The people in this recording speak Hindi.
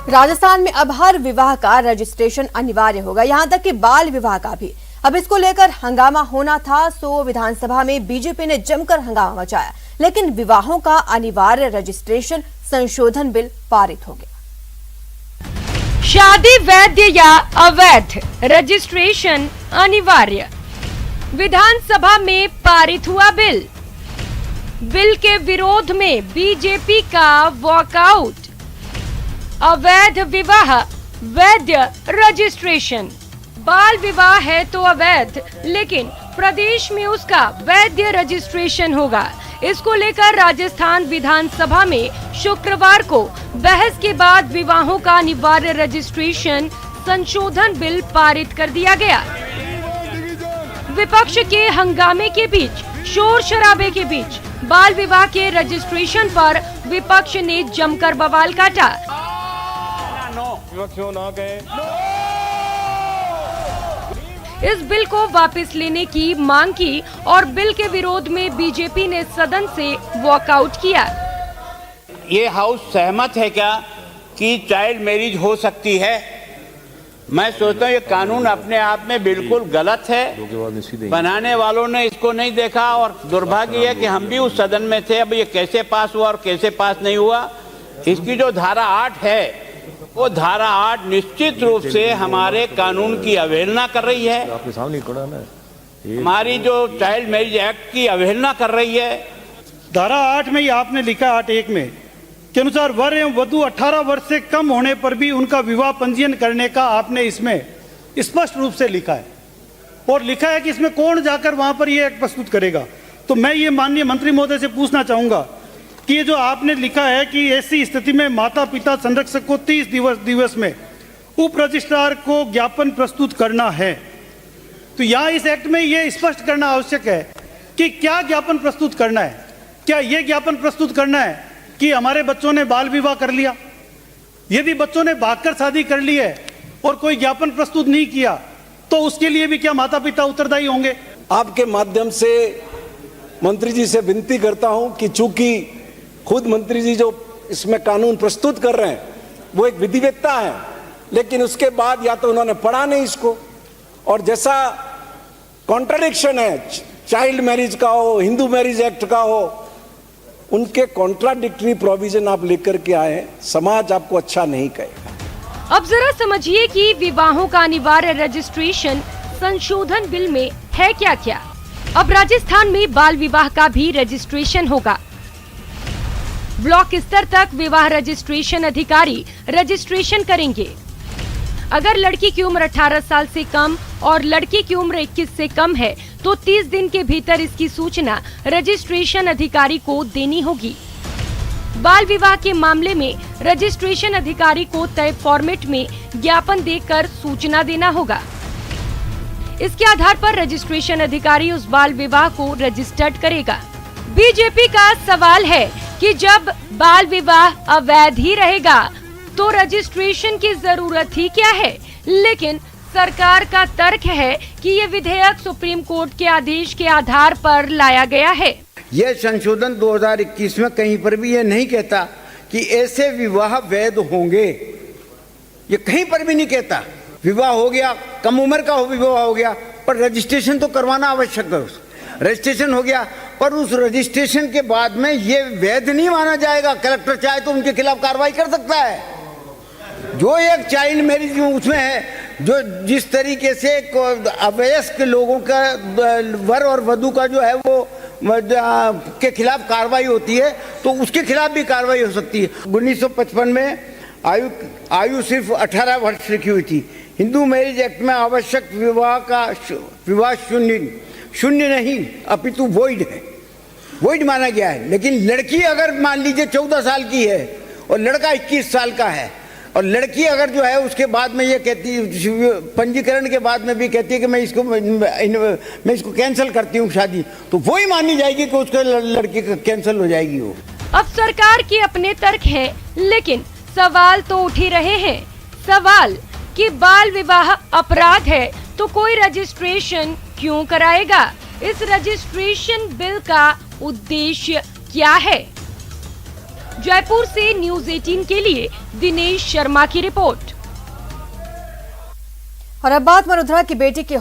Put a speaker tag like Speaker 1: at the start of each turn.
Speaker 1: राजस्थान में अब हर विवाह का रजिस्ट्रेशन अनिवार्य होगा, यहां तक कि बाल विवाह का भी। अब इसको लेकर हंगामा होना था, सो विधानसभा में बीजेपी ने जमकर हंगामा मचाया, लेकिन विवाहों का अनिवार्य रजिस्ट्रेशन संशोधन बिल पारित हो गया।
Speaker 2: शादी वैध या अवैध, रजिस्ट्रेशन अनिवार्य। विधानसभा में पारित हुआ बिल। बिल के विरोध में बीजेपी का वॉकआउट। अवैध विवाह, वैध रजिस्ट्रेशन। बाल विवाह है तो अवैध, लेकिन प्रदेश में उसका वैध रजिस्ट्रेशन होगा। इसको लेकर राजस्थान विधानसभा में शुक्रवार को बहस के बाद विवाहों का अनिवार्य रजिस्ट्रेशन संशोधन बिल पारित कर दिया गया। विपक्ष के हंगामे के बीच, शोर शराबे के बीच बाल विवाह के रजिस्ट्रेशन पर विपक्ष ने जमकर बवाल काटा। इस बिल को वापस लेने की मांग की और बिल के विरोध में बीजेपी ने सदन से वॉकआउट किया।
Speaker 3: ये हाउस सहमत है क्या कि चाइल्ड मैरिज हो सकती है? मैं सोचता हूँ ये कानून अपने आप में बिल्कुल गलत है। बनाने वालों ने इसको नहीं देखा और दुर्भाग्य है कि हम भी उस सदन में थे। अब ये कैसे पास हुआ और कैसे पास नहीं हुआ, इसकी जो धारा 8 है, वो धारा 8 निश्चित रूप से हमारे कानून की अवहेलना कर रही है।
Speaker 4: आपके सामने पड़ा ना,
Speaker 3: हमारी जो चाइल्ड मैरिज एक्ट की अवहेलना कर रही है।
Speaker 5: धारा 8 में ये आपने लिखा 8(1) में के अनुसार वर एवं वधू 18 वर्ष से कम होने पर भी उनका विवाह पंजीयन करने का आपने इसमें स्पष्ट रूप से लिखा है, और लिखा है कि इसमें कौन जाकर वहां पर ये एक्ट प्रस्तुत करेगा। तो मैं ये माननीय मंत्री महोदय से पूछना चाहूंगा कि ये जो आपने लिखा है कि ऐसी स्थिति में माता पिता संरक्षक को 30 दिवस में उप रजिस्ट्रार को ज्ञापन प्रस्तुत करना है, तो यहाँ इस एक्ट में ये स्पष्ट करना आवश्यक है कि क्या ज्ञापन प्रस्तुत करना है। क्या ये ज्ञापन प्रस्तुत करना है कि हमारे बच्चों ने बाल विवाह कर लिया? यदि बच्चों ने भागकर शादी कर ली है और कोई ज्ञापन प्रस्तुत नहीं किया, तो उसके लिए भी क्या माता पिता उत्तरदायी होंगे?
Speaker 6: आपके माध्यम से मंत्री जी से विनती करता हूं कि चूंकि खुद मंत्री जी जो इसमें कानून प्रस्तुत कर रहे हैं वो एक विधिवेत्ता है, लेकिन उसके बाद या तो उन्होंने पढ़ा नहीं इसको, और जैसा कॉन्ट्राडिक्शन है चाइल्ड मैरिज का हो, हिंदू मैरिज एक्ट का हो, उनके कॉन्ट्राडिक्टरी प्रोविजन आप लेकर के आए हैं, समाज आपको अच्छा नहीं कहेगा।
Speaker 2: अब जरा समझिए कि विवाहों का अनिवार्य रजिस्ट्रेशन संशोधन बिल में है क्या क्या। अब राजस्थान में बाल विवाह का भी रजिस्ट्रेशन होगा। ब्लॉक स्तर तक विवाह रजिस्ट्रेशन अधिकारी रजिस्ट्रेशन करेंगे। अगर लड़की की उम्र 18 साल से कम और लड़की की उम्र 21 से कम है तो 30 दिन के भीतर इसकी सूचना रजिस्ट्रेशन अधिकारी को देनी होगी। बाल विवाह के मामले में रजिस्ट्रेशन अधिकारी को तय फॉर्मेट में ज्ञापन देकर सूचना देना होगा। इसके आधार पर रजिस्ट्रेशन अधिकारी उस बाल विवाह को रजिस्टर्ड करेगा। बीजेपी का सवाल है कि जब बाल विवाह अवैध ही रहेगा तो रजिस्ट्रेशन की जरूरत ही क्या है, लेकिन सरकार का तर्क है कि ये विधेयक सुप्रीम कोर्ट के आदेश के आधार पर लाया गया है।
Speaker 7: यह संशोधन 2021 में कहीं पर भी ये नहीं कहता कि ऐसे विवाह वैध होंगे, ये कहीं पर भी नहीं कहता। विवाह हो गया, कम उम्र का विवाह हो गया, पर रजिस्ट्रेशन तो करवाना आवश्यक है। रजिस्ट्रेशन हो गया, पर उस रजिस्ट्रेशन के बाद में ये वैध नहीं माना जाएगा। कलेक्टर चाहे तो उनके खिलाफ कार्रवाई कर सकता है। जो एक चाइल्ड मैरिज उसमें है, जो जिस तरीके से अवयस्क लोगों का वर और वधू का जो है वो के खिलाफ कार्रवाई होती है, तो उसके खिलाफ भी कार्रवाई हो सकती है। 1955 में आयु सिर्फ 18 वर्ष लिखी हुई थी। हिंदू मैरिज एक्ट में आवश्यक विवाह शून्य नहीं अपितु वॉइड है, वॉइड माना गया है। लेकिन लड़की अगर मान लीजिए 14 साल की है और लड़का 21 साल का है, और लड़की अगर जो है उसके बाद में ये कहती है, पंजीकरण के बाद में भी कहती है कि मैं इसको कैंसिल करती हूँ शादी, तो वही मानी जाएगी कि उसके लड़की का कैंसिल हो जाएगी वो।
Speaker 2: अब सरकार के अपने तर्क हैं, लेकिन सवाल तो उठ ही रहे हैं। सवाल कि बाल विवाह अपराध है तो कोई रजिस्ट्रेशन क्यों कराएगा? इस रजिस्ट्रेशन बिल का उद्देश्य क्या है? जयपुर से न्यूज़ 18 के लिए दिनेश शर्मा की रिपोर्ट।
Speaker 1: और अब बात वडोदरा की बेटी के